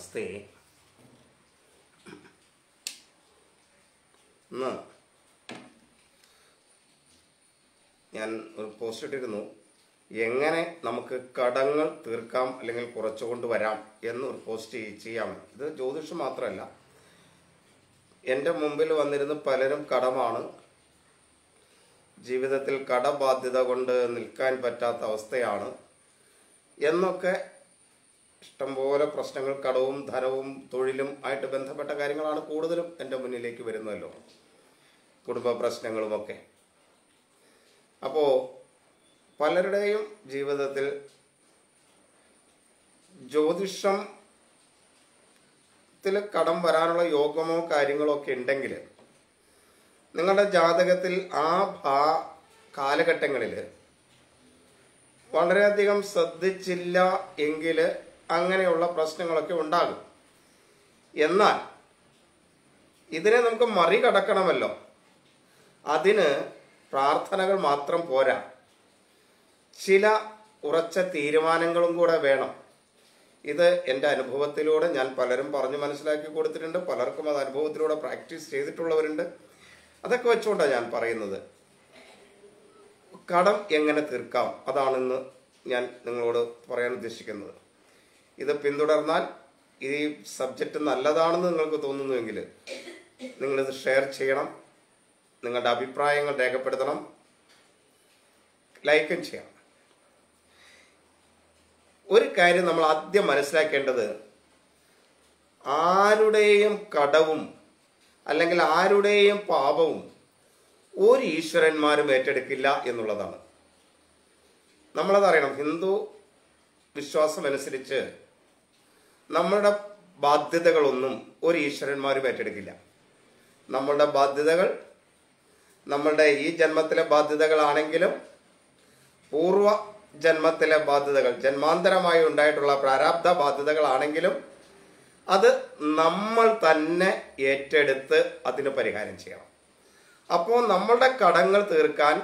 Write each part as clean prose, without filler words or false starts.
നമസ്തേ. ഇന്ന് ഞാൻ ഒരു പോസ്റ്റ് ഇട്ടിരുന്നു, എങ്ങനെ നമുക്ക് കടങ്ങൾ തീർക്കാം അല്ലെങ്കിൽ കുറച്ചുകൊണ്ട് വരാം എന്നൊരു പോസ്റ്റ് ചെയ്യാമെന്ന്. ഇത് ജ്യോതിഷം മാത്രമല്ല, എൻ്റെ മുമ്പിൽ വന്നിരുന്ന പലരും കടമാണ്, ജീവിതത്തിൽ കടബാധ്യത കൊണ്ട് നിൽക്കാൻ പറ്റാത്ത അവസ്ഥയാണ് എന്നൊക്കെ ഇഷ്ടംപോലെ പ്രശ്നങ്ങൾ, കടവും ധനവും തൊഴിലും ആയിട്ട് ബന്ധപ്പെട്ട കാര്യങ്ങളാണ് കൂടുതലും എൻ്റെ മുന്നിലേക്ക് വരുന്നതല്ലോ, കുടുംബ പ്രശ്നങ്ങളുമൊക്കെ. അപ്പോൾ പലരുടെയും ജീവിതത്തിൽ ജ്യോതിഷത്തിൽ കടം വരാനുള്ള യോഗമോ കാര്യങ്ങളോ ഒക്കെ ഉണ്ടെങ്കിൽ നിങ്ങളുടെ ജാതകത്തിൽ ആ കാലഘട്ടങ്ങളിൽ വളരെയധികം ശ്രദ്ധിച്ചില്ല എങ്കിൽ അങ്ങനെയുള്ള പ്രശ്നങ്ങളൊക്കെ ഉണ്ടാകും. എന്നാൽ ഇതിനെ നമുക്ക് മറികടക്കണമല്ലോ. അതിന് പ്രാർത്ഥനകൾ മാത്രം പോരാ, ചില ഉറച്ച തീരുമാനങ്ങളും കൂടെ വേണം. ഇത് എൻ്റെ അനുഭവത്തിലൂടെ ഞാൻ പലരും പറഞ്ഞു മനസ്സിലാക്കി കൊടുത്തിട്ടുണ്ട്, പലർക്കും അത് അനുഭവത്തിലൂടെ പ്രാക്ടീസ് ചെയ്തിട്ടുള്ളവരുണ്ട്. അതൊക്കെ വെച്ചുകൊണ്ടാണ് ഞാൻ പറയുന്നത്. കടം എങ്ങനെ തീർക്കാം, അതാണിന്ന് ഞാൻ നിങ്ങളോട് പറയാൻ ഉദ്ദേശിക്കുന്നത്. ഇത് പിന്തുടർന്നാൽ ഈ സബ്ജക്റ്റ് നല്ലതാണെന്ന് നിങ്ങൾക്ക് തോന്നുന്നുവെങ്കിൽ നിങ്ങളിത് ഷെയർ ചെയ്യണം, നിങ്ങളുടെ അഭിപ്രായങ്ങൾ രേഖപ്പെടുത്തണം, ലൈക്കും ചെയ്യണം. ഒരു കാര്യം നമ്മൾ ആദ്യം മനസ്സിലാക്കേണ്ടത്, ആരുടെയും കടവും അല്ലെങ്കിൽ ആരുടെയും പാപവും ഒരു ഈശ്വരന്മാരും ഏറ്റെടുക്കില്ല എന്നുള്ളതാണ്. നമ്മളതറിയണം. ഹിന്ദു വിശ്വാസം അനുസരിച്ച് നമ്മളുടെ ബാധ്യതകളൊന്നും ഒരു ഈശ്വരന്മാരും ഏറ്റെടുക്കില്ല. നമ്മളുടെ ബാധ്യതകൾ നമ്മളുടെ ഈ ജന്മത്തിലെ ബാധ്യതകളാണെങ്കിലും പൂർവ ജന്മത്തിലെ ബാധ്യതകൾ, ജന്മാന്തരമായി ഉണ്ടായിട്ടുള്ള പ്രാരാബ്ധ ബാധ്യതകളാണെങ്കിലും അത് നമ്മൾ തന്നെ ഏറ്റെടുത്ത് അതിന് പരിഹാരം ചെയ്യണം. അപ്പോൾ നമ്മളുടെ കടങ്ങൾ തീർക്കാൻ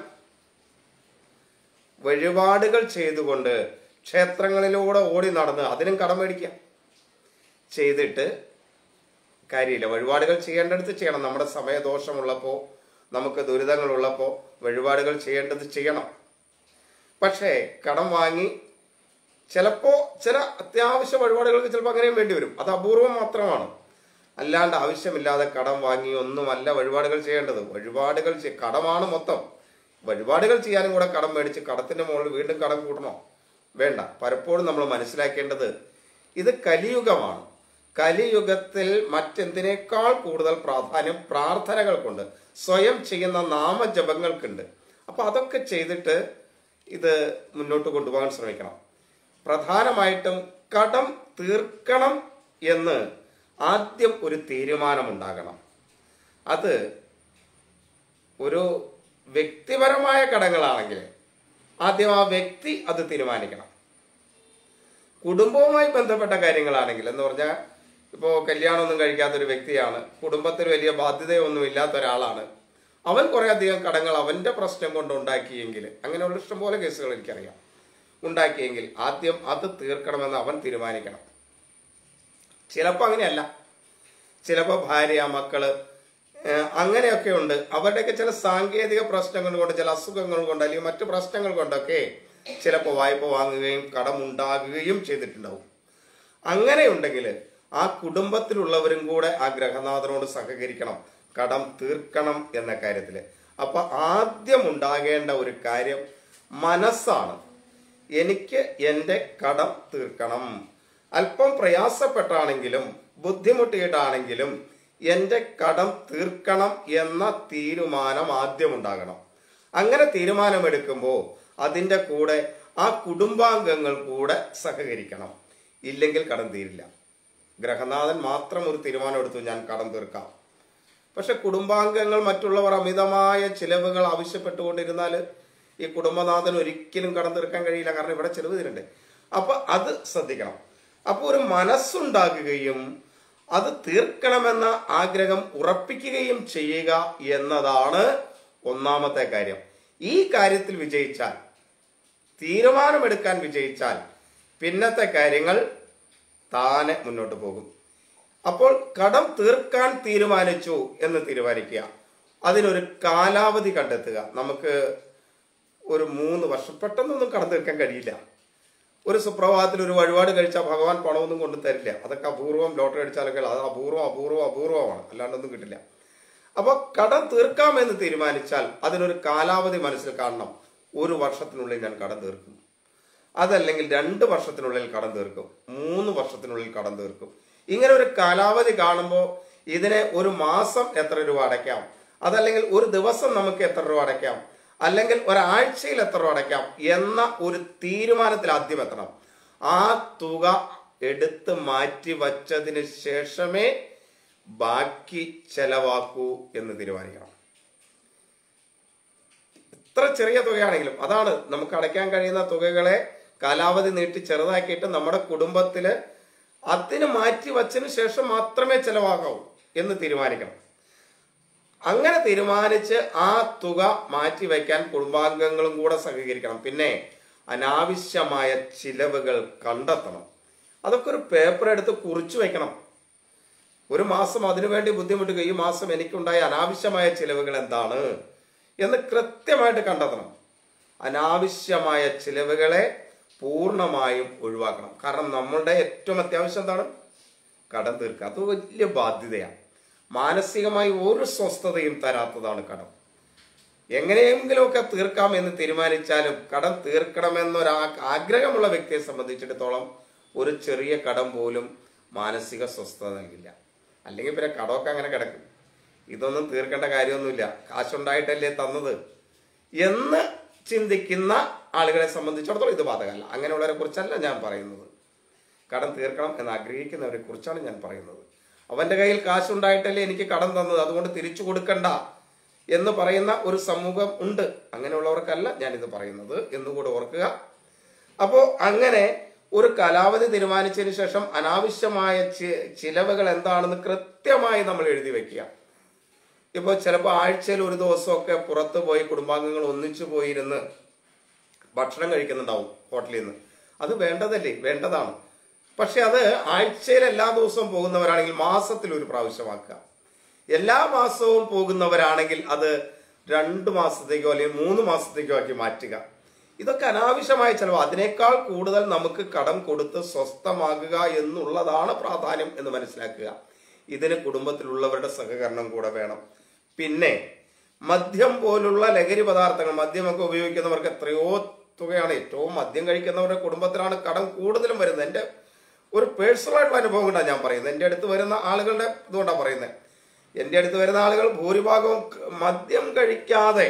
വഴിപാടുകൾ ചെയ്തുകൊണ്ട് ക്ഷേത്രങ്ങളിലൂടെ ഓടി നടന്ന് അതിനും കടം മേടിക്കാം. ചെയ്തിട്ട് കാര്യമില്ല. വഴിപാടുകൾ ചെയ്യേണ്ടടുത്ത് ചെയ്യണം. നമ്മുടെ സമയദോഷമുള്ളപ്പോൾ, നമുക്ക് ദുരിതങ്ങളുള്ളപ്പോൾ വഴിപാടുകൾ ചെയ്യേണ്ടത് ചെയ്യണം. പക്ഷേ കടം വാങ്ങി ചിലപ്പോൾ ചില അത്യാവശ്യ വഴിപാടുകൾക്ക് ചിലപ്പോൾ അങ്ങനെയും വേണ്ടി വരും. അത് അപൂർവം മാത്രമാണ്. അല്ലാണ്ട് ആവശ്യമില്ലാതെ കടം വാങ്ങി ഒന്നുമല്ല വഴിപാടുകൾ ചെയ്യേണ്ടത്. വഴിപാടുകൾ കടമാണ് മൊത്തം. വഴിപാടുകൾ ചെയ്യാനും കൂടെ കടം മേടിച്ച് കടത്തിന്റെ മുകളിൽ വീണ്ടും കടം കൂട്ടണോ? വേണ്ട. പലപ്പോഴും നമ്മൾ മനസ്സിലാക്കേണ്ടത്, ഇത് കലിയുഗമാണ്. കലിയുഗത്തിൽ മറ്റെന്തിനേക്കാൾ കൂടുതൽ പ്രാധാന്യം പ്രാർത്ഥനകൾക്കുണ്ട്, സ്വയം ചെയ്യുന്ന നാമജപങ്ങൾക്കുണ്ട്. അപ്പൊ അതൊക്കെ ചെയ്തിട്ട് ഇത് മുന്നോട്ട് കൊണ്ടുപോകാൻ ശ്രമിക്കണം. പ്രധാനമായിട്ടും കടം തീർക്കണം എന്ന് ആദ്യം ഒരു തീരുമാനമുണ്ടാകണം. അത് ഒരു വ്യക്തിപരമായ കടങ്ങളാണെങ്കിൽ ആദ്യം ആ വ്യക്തി അത് തീരുമാനിക്കണം. കുടുംബവുമായി ബന്ധപ്പെട്ട കാര്യങ്ങളാണെങ്കിൽ എന്ന് പറഞ്ഞാൽ, ഇപ്പോൾ കല്യാണമൊന്നും കഴിക്കാത്തൊരു വ്യക്തിയാണ്, കുടുംബത്തിൽ വലിയ ബാധ്യതയൊന്നും ഇല്ലാത്ത ഒരാളാണ്, അവൻ കുറേ അധികം കടങ്ങൾ അവന്റെ പ്രശ്നം കൊണ്ട് ഉണ്ടാക്കിയെങ്കിൽ, അങ്ങനെയുള്ള ഇഷ്ടംപോലെ കേസുകൾ എനിക്കറിയാം, ഉണ്ടാക്കിയെങ്കിൽ ആദ്യം അത് തീർക്കണമെന്ന് അവൻ തീരുമാനിക്കണം. ചിലപ്പോൾ അങ്ങനെയല്ല, ചിലപ്പോൾ ഭാര്യ, മക്കള്, അങ്ങനെയൊക്കെ ഉണ്ട്. അവരുടെയൊക്കെ ചില സാങ്കേതിക പ്രശ്നങ്ങൾ കൊണ്ട്, ചില അസുഖങ്ങൾ കൊണ്ട്, അല്ലെങ്കിൽ മറ്റു പ്രശ്നങ്ങൾ കൊണ്ടൊക്കെ ചിലപ്പോൾ വായ്പ വാങ്ങുകയും കടമുണ്ടാകുകയും ചെയ്തിട്ടുണ്ടാവും. അങ്ങനെയുണ്ടെങ്കിൽ ആ കുടുംബത്തിലുള്ളവരും കൂടെ ആ ഗ്രഹനാഥനോട് സഹകരിക്കണം, കടം തീർക്കണം എന്ന കാര്യത്തിൽ. അപ്പൊ ആദ്യം ഉണ്ടാകേണ്ട ഒരു കാര്യം മനസ്സാണ്. എനിക്ക് എൻ്റെ കടം തീർക്കണം. അല്പം പ്രയാസപ്പെട്ടാണെങ്കിലും ബുദ്ധിമുട്ടിയിട്ടാണെങ്കിലും എൻ്റെ കടം തീർക്കണം എന്ന തീരുമാനം ആദ്യം ഉണ്ടാകണം. അങ്ങനെ തീരുമാനമെടുക്കുമ്പോൾ അതിൻ്റെ കൂടെ ആ കുടുംബാംഗങ്ങൾ കൂടെ സഹകരിക്കണം. ഇല്ലെങ്കിൽ കടം തീരില്ല. ഗ്രഹനാഥൻ മാത്രം ഒരു തീരുമാനം എടുത്തു, ഞാൻ കടം തീർക്കാം. പക്ഷെ കുടുംബാംഗങ്ങൾ, മറ്റുള്ളവർ അമിതമായ ചിലവുകൾ ആവശ്യപ്പെട്ടുകൊണ്ടിരുന്നാൽ ഈ കുടുംബനാഥൻ ഒരിക്കലും കടം തീർക്കാൻ കഴിയില്ല. കാരണം ഇവിടെ ചിലവ് തീരണ്ടേ. അപ്പൊ അത് ശ്രദ്ധിക്കണം. അപ്പോൾ ഒരു മനസ്സുണ്ടാകുകയും അത് തീർക്കണമെന്ന ആഗ്രഹം ഉറപ്പിക്കുകയും ചെയ്യുക എന്നതാണ് ഒന്നാമത്തെ കാര്യം. ഈ കാര്യത്തിൽ വിജയിച്ചാൽ, തീരുമാനമെടുക്കാൻ വിജയിച്ചാൽ, പിന്നത്തെ കാര്യങ്ങൾ താനെ മുന്നോട്ട് പോകും. അപ്പോൾ കടം തീർക്കാൻ തീരുമാനിച്ചു എന്ന് തീരുമാനിക്കുക. അതിനൊരു കാലാവധി കണ്ടെത്തുക. നമുക്ക് ഒരു 3 വർഷം പെട്ടെന്നൊന്നും കടം തീർക്കാൻ കഴിയില്ല. ഒരു സുപ്രഭാതത്തിൽ ഒരു വഴിപാട് കഴിച്ചാൽ ഭഗവാൻ പണമൊന്നും കൊണ്ടു തരില്ല. അതൊക്കെ അപൂർവം. ലോട്ടറി അടിച്ചാലൊക്കെ അത് അപൂർവമാണ്, അല്ലാണ്ടൊന്നും കിട്ടില്ല. അപ്പോൾ കടം തീർക്കാമെന്ന് തീരുമാനിച്ചാൽ അതിനൊരു കാലാവധി മനസ്സിൽ കാണണം. 1 വർഷത്തിനുള്ളിൽ ഞാൻ കടം തീർക്കും, അതല്ലെങ്കിൽ 2 വർഷത്തിനുള്ളിൽ കടം തീർക്കും, 3 വർഷത്തിനുള്ളിൽ കടം തീർക്കും. ഇങ്ങനെ ഒരു കാലാവധി കാണുമ്പോൾ ഇതിനെ ഒരു മാസം എത്ര രൂപ അടയ്ക്കാം, അതല്ലെങ്കിൽ ഒരു ദിവസം നമുക്ക് എത്ര രൂപ അടയ്ക്കാം, അല്ലെങ്കിൽ ഒരാഴ്ചയിൽ എത്ര രൂപ അടയ്ക്കാം എന്ന ഒരു തീരുമാനത്തിൽ ആദ്യം എത്തണം. ആ തുക എടുത്ത് മാറ്റി വച്ചതിന് ശേഷമേ ബാക്കി ചെലവാക്കൂ എന്ന് തീരുമാനിക്കണം. എത്ര ചെറിയ തുകയാണെങ്കിലും അതാണ്, നമുക്ക് അടയ്ക്കാൻ കഴിയുന്ന തുകകളെ കാലാവധി നീട്ടി ചെറുതാക്കിയിട്ട് നമ്മുടെ കുടുംബത്തില് അതിന് മാറ്റി വച്ചതിന് ശേഷം മാത്രമേ ചെലവാക്കാവൂ എന്ന് തീരുമാനിക്കണം. അങ്ങനെ തീരുമാനിച്ച് ആ തുക മാറ്റി വയ്ക്കാൻ കുടുംബാംഗങ്ങളും കൂടെ സഹകരിക്കണം. പിന്നെ അനാവശ്യമായ ചിലവുകൾ കണ്ടെത്തണം. അതൊക്കെ ഒരു പേപ്പർ എടുത്ത് കുറിച്ചു വയ്ക്കണം. ഒരു മാസം അതിനുവേണ്ടി ബുദ്ധിമുട്ടുക, ഈ മാസം എനിക്കുണ്ടായ അനാവശ്യമായ ചിലവുകൾ എന്താണ് എന്ന് കൃത്യമായിട്ട് കണ്ടെത്തണം. അനാവശ്യമായ ചിലവുകളെ പൂർണ്ണമായും ഒഴിവാക്കണം. കാരണം നമ്മളുടെ ഏറ്റവും അത്യാവശ്യം എന്താണ്? കടം തീർക്കുക. അത് വലിയ ബാധ്യതയാണ്. മാനസികമായി ഒരു സ്വസ്ഥതയും തരാത്തതാണ് കടം. എങ്ങനെയെങ്കിലുമൊക്കെ തീർക്കാം എന്ന് തീരുമാനിച്ചാലും കടം തീർക്കണമെന്നൊരു ആഗ്രഹമുള്ള വ്യക്തിയെ സംബന്ധിച്ചിടത്തോളം ഒരു ചെറിയ കടം പോലും മാനസിക സ്വസ്ഥത നൽകില്ല. അല്ലെങ്കിൽ പിന്നെ കടമൊക്കെ അങ്ങനെ കിടക്കും. ഇതൊന്നും തീർക്കേണ്ട കാര്യമൊന്നുമില്ല, കാശുണ്ടായിട്ടല്ലേ തന്നത് എന്ന് ചിന്തിക്കുന്ന ആളുകളെ സംബന്ധിച്ചിടത്തോളം ഇത് ബാധകമല്ല. അങ്ങനെയുള്ളവരെ കുറിച്ചല്ല ഞാൻ പറയുന്നത്. കടം തീർക്കണം എന്ന് ആഗ്രഹിക്കുന്നവരെ കുറിച്ചാണ് ഞാൻ പറയുന്നത്. അവന്റെ കയ്യിൽ കാശുണ്ടായിട്ടല്ലേ എനിക്ക് കടം തന്നത്, അതുകൊണ്ട് തിരിച്ചു കൊടുക്കണ്ട എന്ന് പറയുന്ന ഒരു സമൂഹം ഉണ്ട്. അങ്ങനെയുള്ളവർക്കല്ല ഞാനിത് പറയുന്നത് എന്നുകൂടെ ഓർക്കുക. അപ്പോൾ അങ്ങനെ ഒരു കാലാവധി തീരുമാനിച്ചതിന് ശേഷം അനാവശ്യമായ ചിലവുകൾ എന്താണെന്ന് കൃത്യമായി നമ്മൾ എഴുതി വെക്കുക. ഇപ്പോൾ ചിലപ്പോൾ ആഴ്ചയിൽ ഒരു ദിവസമൊക്കെ പുറത്തു പോയി കുടുംബാംഗങ്ങൾ ഒന്നിച്ചു പോയിരുന്ന് ഭക്ഷണം കഴിക്കുന്നുണ്ടാവും ഹോട്ടലിൽ നിന്ന്. അത് വേണ്ടതല്ലേ? വേണ്ടതാണ്. പക്ഷെ അത് ആഴ്ചയിൽ എല്ലാ ദിവസവും പോകുന്നവരാണെങ്കിൽ മാസത്തിൽ ഒരു പ്രാവശ്യമാക്കുക. എല്ലാ മാസവും പോകുന്നവരാണെങ്കിൽ അത് 2 മാസത്തേക്കോ അല്ലെങ്കിൽ 3 മാസത്തേക്കോ ആക്കി മാറ്റുക. ഇതൊക്കെ അനാവശ്യമായ ചിലവ്. അതിനേക്കാൾ കൂടുതൽ നമുക്ക് കടം കൊടുത്ത് സ്വസ്ഥമാകുക എന്നുള്ളതാണ് പ്രാധാന്യം എന്ന് മനസ്സിലാക്കുക. ഇതിന് കുടുംബത്തിലുള്ളവരുടെ സഹകരണം കൂടെ വേണം. പിന്നെ മദ്യം പോലുള്ള ലഹരി പദാർത്ഥങ്ങൾ, മദ്യമൊക്കെ ഉപയോഗിക്കുന്നവർക്ക് എത്രയോ തുകയാണ്. ഏറ്റവും മദ്യം കഴിക്കുന്നവരുടെ കുടുംബത്തിലാണ് കടം കൂടുതലും വരുന്നത്. എൻ്റെ ഒരു പേഴ്സണലായിട്ടുള്ള അനുഭവം കൊണ്ടാണ് ഞാൻ പറയുന്നത്. എൻ്റെ അടുത്ത് വരുന്ന ആളുകളുടെ ഇതുകൊണ്ടാണ് പറയുന്നത്. എൻ്റെ അടുത്ത് വരുന്ന ആളുകൾ ഭൂരിഭാഗവും മദ്യം കഴിക്കാതെ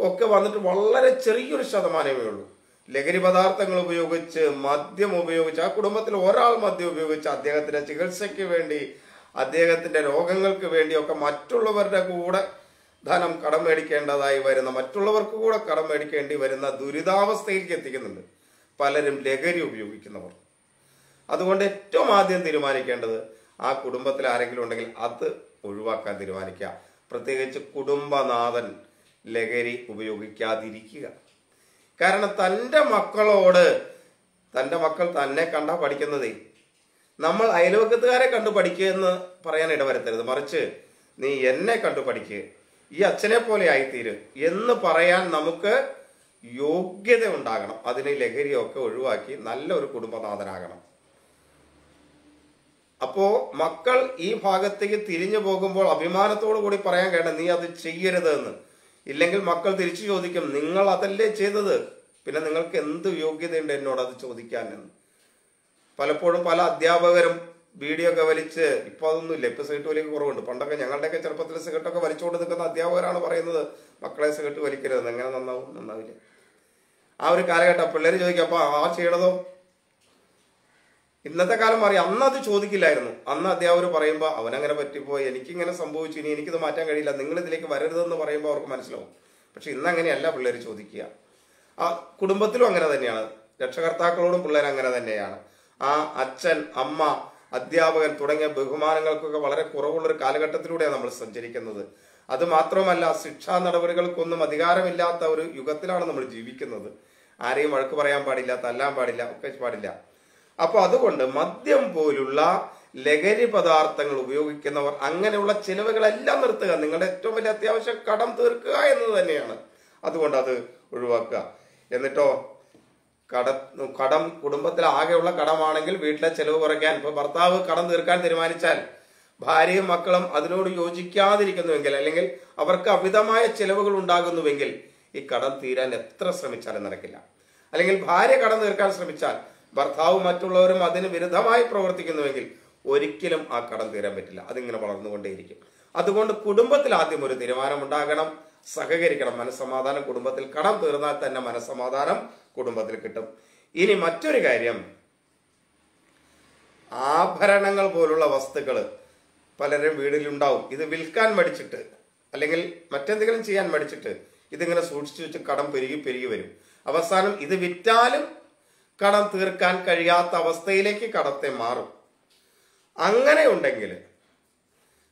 ഒക്കെ വന്നിട്ട് വളരെ ചെറിയൊരു ശതമാനമേ ഉള്ളൂ. ലഹരി പദാർത്ഥങ്ങൾ ഉപയോഗിച്ച്, മദ്യം ഉപയോഗിച്ച്, ആ കുടുംബത്തിൽ ഒരാൾ മദ്യം ഉപയോഗിച്ച് അദ്ദേഹത്തിന്റെ ചികിത്സയ്ക്ക് വേണ്ടി, അദ്ദേഹത്തിന്റെ രോഗങ്ങൾക്ക് വേണ്ടിയൊക്കെ മറ്റുള്ളവരുടെ കൂടെ ധനം കടം മേടിക്കേണ്ടതായി വരുന്ന, മറ്റുള്ളവർക്ക് കൂടെ കടം മേടിക്കേണ്ടി വരുന്ന ദുരിതാവസ്ഥയിലേക്ക് എത്തിക്കുന്നുണ്ട് പലരും ലഹരി ഉപയോഗിക്കുന്നവർ. അതുകൊണ്ട് ഏറ്റവും ആദ്യം തീരുമാനിക്കേണ്ടത് ആ കുടുംബത്തിൽ ആരെങ്കിലും ഉണ്ടെങ്കിൽ അത് ഒഴിവാക്കാൻ തീരുമാനിക്കുക. പ്രത്യേകിച്ച് കുടുംബനാഥൻ ലഹരി ഉപയോഗിക്കാതിരിക്കുക. കാരണം തൻ്റെ മക്കളോട്, തൻ്റെ മക്കൾ തന്നെ കണ്ടാ പഠിക്കുന്നതേ. നമ്മൾ അയൽവക്കത്തുകാരെ കണ്ടു പഠിക്കുക എന്ന് പറയാൻ ഇടവരുത്തരുത്. മറിച്ച് നീ എന്നെ കണ്ടു പഠിക്കുക, ഈ അച്ഛനെ പോലെ ആയിത്തീര് എന്ന് പറയാൻ നമുക്ക് യോഗ്യത ഉണ്ടാകണം. അതിന് ലഹരിയൊക്കെ ഒഴിവാക്കി നല്ലൊരു കുടുംബനാഥനാകണം. അപ്പോ മക്കൾ ഈ ഭാഗത്തേക്ക് തിരിഞ്ഞു പോകുമ്പോൾ അഭിമാനത്തോടു കൂടി പറയാൻ കേട്ട നീ അത് ചെയ്യരുത് എന്ന്. ഇല്ലെങ്കിൽ മക്കൾ തിരിച്ചു ചോദിക്കും, നിങ്ങൾ അതല്ലേ ചെയ്തത്, പിന്നെ നിങ്ങൾക്ക് എന്ത് യോഗ്യതയുണ്ട് എന്നോട് അത് ചോദിക്കാൻ എന്ന്. പലപ്പോഴും പല അധ്യാപകരും വീഡിയോ ഒക്കെ വലിച്ച്, ഇപ്പൊ അതൊന്നുമില്ല, ഇപ്പൊ സിഗരറ്റ് വലിക്ക് കുറവുണ്ട്. പണ്ടൊക്കെ ഞങ്ങളുടെയൊക്കെ ചെറുപ്പത്തിൽ സിഗരറ്റൊക്കെ വലിച്ചുകൊണ്ട് നിൽക്കുന്ന അധ്യാപകരാണ് പറയുന്നത് മക്കളെ സിഗരറ്റ് വലിക്കരുത്. എങ്ങനെ നന്നാവും? നന്നാവില്ല. ആ ഒരു കാലഘട്ടം പിള്ളേർ ചോദിക്കും, അപ്പൊ ആ ചെയ്യണതോ? ഇന്നത്തെ കാലം മാറി. അന്ന് അത് ചോദിക്കില്ലായിരുന്നു. അന്ന് അധ്യാപകർ പറയുമ്പോൾ അവനങ്ങനെ പറ്റിപ്പോയി, എനിക്കിങ്ങനെ സംഭവിച്ചു, ഇനി എനിക്കിത് മാറ്റാൻ കഴിയില്ല, നിങ്ങൾ ഇതിലേക്ക് വരരുതെന്ന് പറയുമ്പോൾ അവർക്ക് മനസ്സിലാവും. പക്ഷെ ഇന്ന് അങ്ങനെയല്ല പിള്ളേർ ചോദിക്കുക. ആ കുടുംബത്തിലും അങ്ങനെ തന്നെയാണ്. രക്ഷകർത്താക്കളോടും പിള്ളേർ അങ്ങനെ തന്നെയാണ്. ആ അച്ഛൻ, അമ്മ, അധ്യാപകൻ തുടങ്ങിയ ബഹുമാനങ്ങൾക്കൊക്കെ വളരെ കുറവുള്ളൊരു കാലഘട്ടത്തിലൂടെയാണ് നമ്മൾ സഞ്ചരിക്കുന്നത്. അത് മാത്രമല്ല, ശിക്ഷാ നടപടികൾക്കൊന്നും അധികാരമില്ലാത്ത ഒരു യുഗത്തിലാണ് നമ്മൾ ജീവിക്കുന്നത്. ആരെയും വഴക്ക് പറയാൻ പാടില്ല, തല്ലാൻ പാടില്ല, ഒക്കെ പാടില്ല. അപ്പൊ അതുകൊണ്ട് മദ്യം പോലുള്ള ലഹരി പദാർത്ഥങ്ങൾ ഉപയോഗിക്കുന്നവർ അങ്ങനെയുള്ള ചിലവുകളെല്ലാം നിർത്തുക. നിങ്ങളുടെ ഏറ്റവും വലിയ അത്യാവശ്യം കടം തീർക്കുക എന്നത് തന്നെയാണ്. അതുകൊണ്ട് അത് ഒഴിവാക്കുക. എന്നിട്ടോ കടം കുടുംബത്തിൽ ആകെയുള്ള കടമാണെങ്കിൽ വീട്ടിലെ ചെലവ് കുറയ്ക്കാൻ, ഇപ്പൊ ഭർത്താവ് കടം തീർക്കാൻ തീരുമാനിച്ചാൽ ഭാര്യയും മക്കളും അതിനോട് യോജിക്കാതിരിക്കുന്നുവെങ്കിൽ, അല്ലെങ്കിൽ അവർക്ക് അമിതമായ ചെലവുകൾ ഉണ്ടാകുന്നുവെങ്കിൽ ഈ കടം തീരാൻ എത്ര ശ്രമിച്ചാലും നടക്കില്ല. അല്ലെങ്കിൽ ഭാര്യ കടം തീർക്കാൻ ശ്രമിച്ചാൽ ഭർത്താവ് മറ്റുള്ളവരും അതിന് വിരുദ്ധമായി പ്രവർത്തിക്കുന്നുവെങ്കിൽ ഒരിക്കലും ആ കടം തീരാൻ പറ്റില്ല. അതിങ്ങനെ വളർന്നുകൊണ്ടേയിരിക്കും. അതുകൊണ്ട് കുടുംബത്തിൽ ആദ്യം ഒരു തീരുമാനമുണ്ടാകണം, സഹകരിക്കണം. മനസ്സമാധാനം കുടുംബത്തിൽ, കടം തീർന്നാൽ തന്നെ മനസ്സമാധാനം കുടുംബത്തിൽ കിട്ടും. ഇനി മറ്റൊരു കാര്യം, ആഭരണങ്ങൾ പോലുള്ള വസ്തുക്കൾ പലരും വീട്ടിലുണ്ടാവും. ഇത് വിൽക്കാൻ മടിച്ചിട്ട് അല്ലെങ്കിൽ മറ്റെന്തെങ്കിലും ചെയ്യാൻ മടിച്ചിട്ട് ഇതിങ്ങനെ സൂക്ഷിച്ചു വെച്ച് കടം പെരുകി വരും. അവസാനം ഇത് വിറ്റാലും കടം തീർക്കാൻ കഴിയാത്ത അവസ്ഥയിലേക്ക് കടത്തെ മാറും. അങ്ങനെ ഉണ്ടെങ്കിൽ,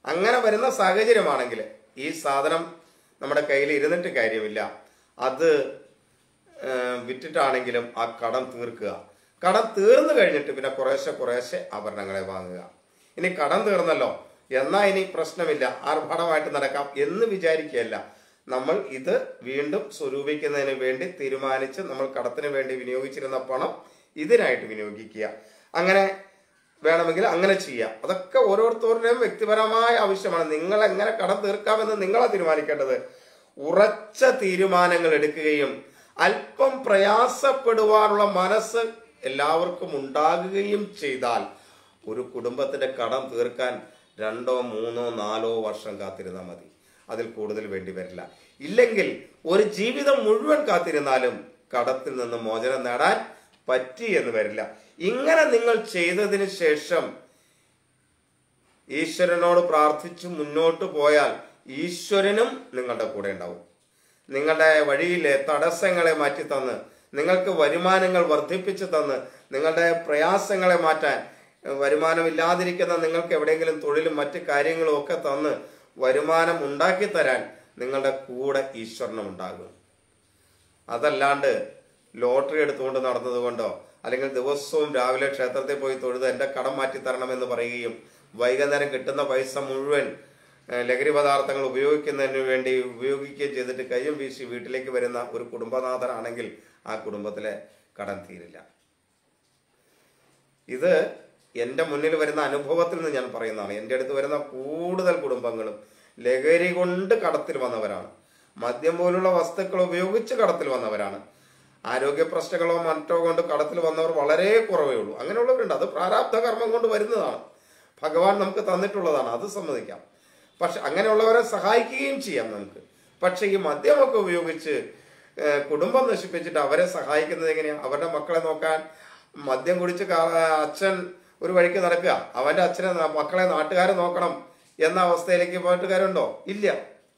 അങ്ങനെ വരുന്ന സാഹചര്യമാണെങ്കിൽ ഈ സാധനം നമ്മുടെ കയ്യിൽ ഇരുന്നിട്ട് കാര്യമില്ല. അത് വിറ്റിട്ടാണെങ്കിലും ആ കടം തീർക്കുക. കടം തീർന്നു കഴിഞ്ഞിട്ട് പിന്നെ കുറേശ്ശെ ആഭരണങ്ങളെ വാങ്ങുക. ഇനി കടം തീർന്നല്ലോ, എന്നാൽ ഇനി പ്രശ്നമില്ല, ആർഭാടമായിട്ട് നടക്കാം എന്ന് വിചാരിക്കുകയല്ല. നമ്മൾ ഇത് വീണ്ടും സ്വരൂപിക്കുന്നതിന് വേണ്ടി തീരുമാനിച്ച് നമ്മൾ കടത്തിന് വേണ്ടി വിനിയോഗിച്ചിരുന്ന പണം ഇതിനായിട്ട് വിനിയോഗിക്കുക. അങ്ങനെ വേണമെങ്കിൽ അങ്ങനെ ചെയ്യാം. അതൊക്കെ ഓരോരുത്തരുടെയും വ്യക്തിപരമായ ആവശ്യമാണ്. നിങ്ങൾ എങ്ങനെ കടം തീർക്കാമെന്ന് നിങ്ങളാ തീരുമാനിക്കേണ്ടത്. ഉറച്ച തീരുമാനങ്ങൾ എടുക്കുകയും അല്പം പ്രയാസപ്പെടുവാനുള്ള മനസ്സ് എല്ലാവർക്കും ഉണ്ടാകുകയും ചെയ്താൽ ഒരു കുടുംബത്തിന്റെ കടം തീർക്കാൻ 2, 3, 4 വർഷം കാത്തിരുന്നാൽ മതി. അതിൽ കൂടുതൽ വേണ്ടി വരില്ല. ഇല്ലെങ്കിൽ ഒരു ജീവിതം മുഴുവൻ കാത്തിരുന്നാലും കടത്തിൽ നിന്ന് മോചനം നേടാൻ പറ്റി എന്ന് വരില്ല. ഇങ്ങനെ നിങ്ങൾ ചെയ്തതിന് ശേഷം ഈശ്വരനോട് പ്രാർത്ഥിച്ചു മുന്നോട്ട് പോയാൽ ഈശ്വരനും നിങ്ങളുടെ കൂടെ ഉണ്ടാവും. നിങ്ങളുടെ വഴിയിലെ തടസ്സങ്ങളെ മാറ്റി തന്ന്, നിങ്ങൾക്ക് വരുമാനങ്ങൾ വർദ്ധിപ്പിച്ചു തന്ന്, നിങ്ങളുടെ പ്രയാസങ്ങളെ മാറ്റാൻ, വരുമാനമില്ലാതിരിക്കുന്ന നിങ്ങൾക്ക് എവിടെയെങ്കിലും തൊഴിലും മറ്റു കാര്യങ്ങളും ഒക്കെ തന്ന് വരുമാനം ഉണ്ടാക്കി തരാൻ നിങ്ങളുടെ കൂടെ ഈശ്വരനും ഉണ്ടാകും. അതല്ലാണ്ട് ലോട്ടറി എടുത്തുകൊണ്ട് നടന്നതുകൊണ്ടോ അല്ലെങ്കിൽ ദിവസവും രാവിലെ ക്ഷേത്രത്തിൽ പോയി തൊഴുത് എൻ്റെ കടം മാറ്റി തരണമെന്ന് പറയുകയും വൈകുന്നേരം കിട്ടുന്ന പൈസ മുഴുവൻ ലഹരി പദാർത്ഥങ്ങൾ ഉപയോഗിക്കുന്നതിന് വേണ്ടി ഉപയോഗിക്കുകയും ചെയ്തിട്ട് കയ്യും വീശി വീട്ടിലേക്ക് വരുന്ന ഒരു കുടുംബനാഥനാണെങ്കിൽ ആ കുടുംബത്തിലെ കടം തീരില്ല. ഇത് എൻ്റെ മുന്നിൽ വരുന്ന അനുഭവത്തിൽ നിന്ന് ഞാൻ പറയുന്നതാണ്. എൻ്റെ അടുത്ത് വരുന്ന കൂടുതൽ കുടുംബങ്ങളും ലഹരി കൊണ്ട് കടത്തിൽ വന്നവരാണ്. മദ്യം പോലുള്ള വസ്തുക്കൾ ഉപയോഗിച്ച് കടത്തിൽ വന്നവരാണ്. ആരോഗ്യ പ്രശ്നങ്ങളോ മറ്റോ കൊണ്ട് കടത്തിൽ വന്നവർ വളരെ കുറവേ ഉള്ളൂ. അങ്ങനെയുള്ളവരുണ്ട്. അത് പ്രാരാബ്ധ കർമ്മം കൊണ്ട് വരുന്നതാണ്, ഭഗവാൻ നമുക്ക് തന്നിട്ടുള്ളതാണ്, അത് സമ്മതിക്കാം. പക്ഷെ അങ്ങനെയുള്ളവരെ സഹായിക്കുകയും ചെയ്യാം നമുക്ക്. പക്ഷെ ഈ മദ്യമൊക്കെ ഉപയോഗിച്ച് കുടുംബം നശിപ്പിച്ചിട്ട് അവരെ സഹായിക്കുന്നത് എങ്ങനെയാണ്? അവരുടെ മക്കളെ നോക്കാൻ മദ്യം കുടിച്ച് അച്ഛൻ ഒരു വഴിക്ക് നടക്കുക, അവന്റെ അച്ഛനെ മക്കളെ നാട്ടുകാരെ നോക്കണം എന്ന അവസ്ഥയിലേക്ക് നാട്ടുകാരുണ്ടോ? ഇല്ല.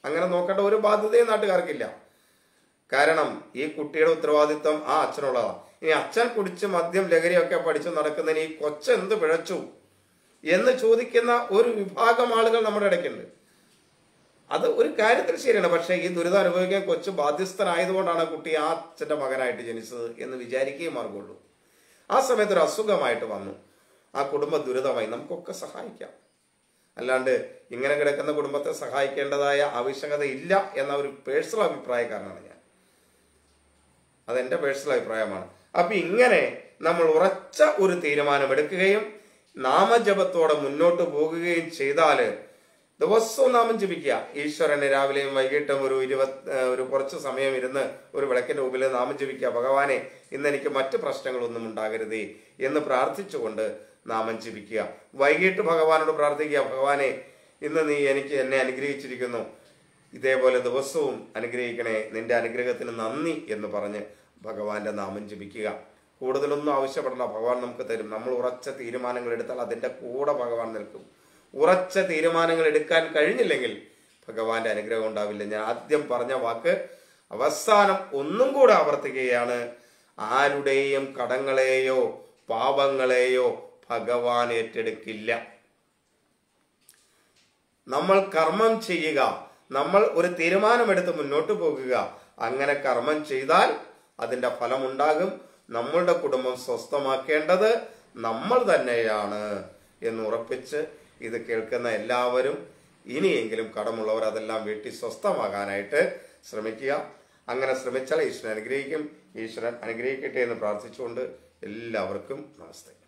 അങ്ങനെ നോക്കേണ്ട ഒരു ബാധ്യതയും നാട്ടുകാർക്കില്ല. കാരണം ഈ കുട്ടിയുടെ ഉത്തരവാദിത്വം ആ അച്ഛനുള്ളതാണ്. ഇനി അച്ഛൻ കുടിച്ച് മദ്യം ലഹരിയൊക്കെ പഠിച്ചു നടക്കുന്നതിന് ഈ കൊച്ചെന്ത് പിഴച്ചു എന്ന് ചോദിക്കുന്ന ഒരു വിഭാഗം ആളുകൾ നമ്മുടെ ഇടയ്ക്കുണ്ട്. അത് ഒരു കാര്യത്തിൽ ശരിയാണ്. പക്ഷേ ഈ ദുരിതം അനുഭവിക്കാൻ കൊച്ചു ബാധ്യസ്ഥനായതുകൊണ്ടാണ് കുട്ടി ആ അച്ഛൻ്റെ മകനായിട്ട് ജനിച്ചത് എന്ന് വിചാരിക്കുകയും മാർഗമുള്ളൂ. ആ സമയത്ത് ഒരു അസുഖമായിട്ട് വന്നു, ആ കുടുംബ ദുരിതമായി, നമുക്കൊക്കെ സഹായിക്കാം. അല്ലാണ്ട് ഇങ്ങനെ കിടക്കുന്ന കുടുംബത്തെ സഹായിക്കേണ്ടതായ ആവശ്യകത ഇല്ല എന്ന ഒരു പേഴ്സണൽ അഭിപ്രായക്കാരനാണ് ഞാൻ. അതെന്റെ പേഴ്സണൽ അഭിപ്രായമാണ്. അപ്പൊ ഇങ്ങനെ നമ്മൾ ഉറച്ച ഒരു തീരുമാനമെടുക്കുകയും നാമജപത്തോടെ മുന്നോട്ട് പോകുകയും ചെയ്താല്, ദിവസവും നാമം ജപിക്കുക. ഈശ്വരനെ രാവിലെയും വൈകിട്ടും ഒരു കുറച്ച് സമയം ഇരുന്ന് ഒരു വിളക്കിന്റെ മുമ്പിൽ നാമം ജപിക്കുക. ഭഗവാനെ, ഇന്ന് എനിക്ക് മറ്റു പ്രശ്നങ്ങളൊന്നും ഉണ്ടാകരുതേ എന്ന് പ്രാർത്ഥിച്ചുകൊണ്ട് നാമം ജപിക്കുക. വൈകിട്ട് ഭഗവാനോട് പ്രാർത്ഥിക്കുക, ഭഗവാനെ, ഇന്ന് നീ എന്നെ അനുഗ്രഹിച്ചിരിക്കുന്നു, ഇതേപോലെ ദിവസവും അനുഗ്രഹിക്കണേ, നിന്റെ അനുഗ്രഹത്തിന് നന്ദി എന്ന് പറഞ്ഞ് ഭഗവാന്റെ നാമം ജപിക്കുക. കൂടുതലൊന്നും ആവശ്യപ്പെടണ്ട, ഭഗവാൻ നമുക്ക് തരും. നമ്മൾ ഉറച്ച തീരുമാനങ്ങൾ എടുത്താൽ അതിൻ്റെ കൂടെ ഭഗവാൻ നിൽക്കും. ഉറച്ച തീരുമാനങ്ങൾ എടുക്കാൻ കഴിഞ്ഞില്ലെങ്കിൽ ഭഗവാന്റെ അനുഗ്രഹം ഉണ്ടാവില്ല. ഞാൻ ആദ്യം പറഞ്ഞ വാക്ക് അവസാനം ഒന്നും കൂടെ ആവർത്തിക്കുകയാണ്. ആരുടെയും കടങ്ങളെയോ പാപങ്ങളെയോ ഭഗവാൻ ഏറ്റെടുക്കില്ല. നമ്മൾ കർമ്മം ചെയ്യുക, നമ്മൾ ഒരു തീരുമാനമെടുത്ത് മുന്നോട്ട് പോകുക. അങ്ങനെ കർമ്മം ചെയ്താൽ അതിൻ്റെ ഫലമുണ്ടാകും. നമ്മളുടെ കുടുംബം സ്വസ്ഥമാക്കേണ്ടത് നമ്മൾ തന്നെയാണ് എന്ന് ഉറപ്പിച്ച് ഇത് കേൾക്കുന്ന എല്ലാവരും ഇനിയെങ്കിലും കടമുള്ളവർ അതെല്ലാം വീട്ടി സ്വസ്ഥമാകാനായിട്ട് ശ്രമിക്കുക. അങ്ങനെ ശ്രമിച്ചാൽ ഈശ്വരൻ അനുഗ്രഹിക്കും. ഈശ്വരൻ അനുഗ്രഹിക്കട്ടെ എന്ന് പ്രാർത്ഥിച്ചുകൊണ്ട് എല്ലാവർക്കും നമസ്തേ.